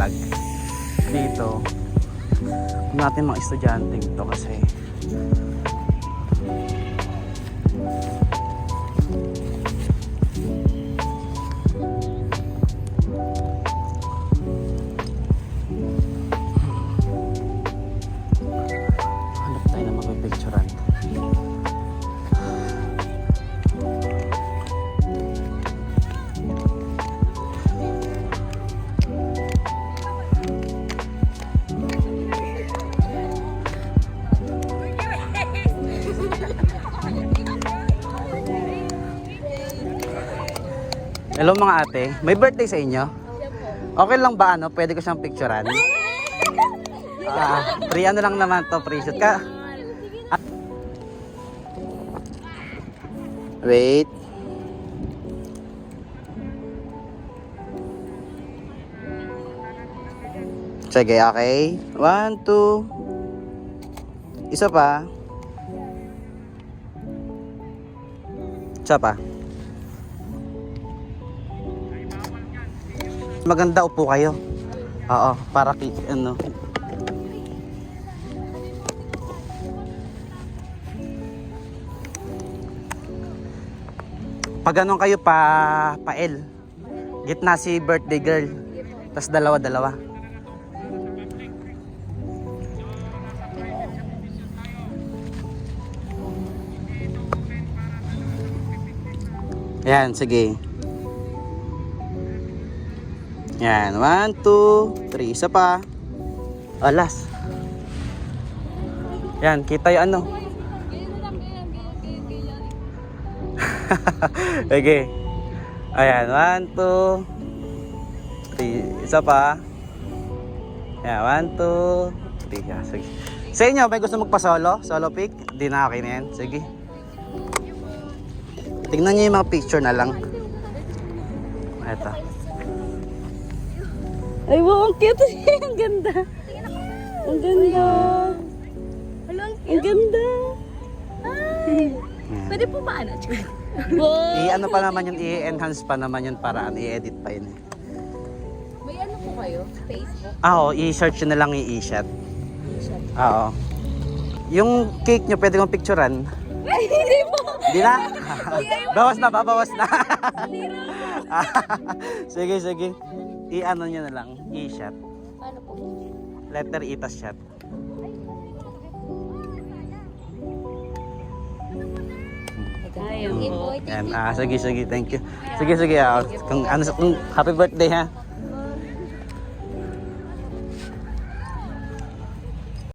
vlog dito. Kung natin mga estudyante ito kasi hanap tayo na magpipicturean. Hello mga ate, may birthday sa inyo? Okay lang ba ano? Pwede ko siyang picturean? Free ano lang naman to, free shoot ka. Wait. Sige, okay. 1, 2. Isa pa. Isa pa. Maganda, upo kayo. Oo, para ano. Pag ganun kayo pa L. Gitna si birthday girl. Tas dalawa-dalawa. Yan, sige. Yan, 1, 2, 3. Isa pa. Alas. Yan, kita yung ano. Okay. Ayan, 1, 2, 3. Isa pa. Yan, 1, 2, 3. Yan, sige. Sa inyo, may gusto magpa-solo? Solo pic? Hindi na okay na yan. Sige. Tingnan nyo yung mga picture na lang. Ito. Ay, wow, ang cute. Ang ganda. Ang ganda. Ang ganda. Pwede po ba ano? Wow. I-ano pa naman yun, i-enhance pa naman yun para i-edit pa yun. May ano po kayo? Facebook? Oo, i-search nyo na lang yung e-shot. Oo. Yung cake nyo, pwede kong picturean. Ay, hindi po. Hindi na? Bawas na, babawas na. Sige, sige. I-ano nyo na lang, i-shot. Paano po? Letter E tas shot. Ayun. Yan, sige, sige, thank you. Sige, sige, kung happy birthday ha.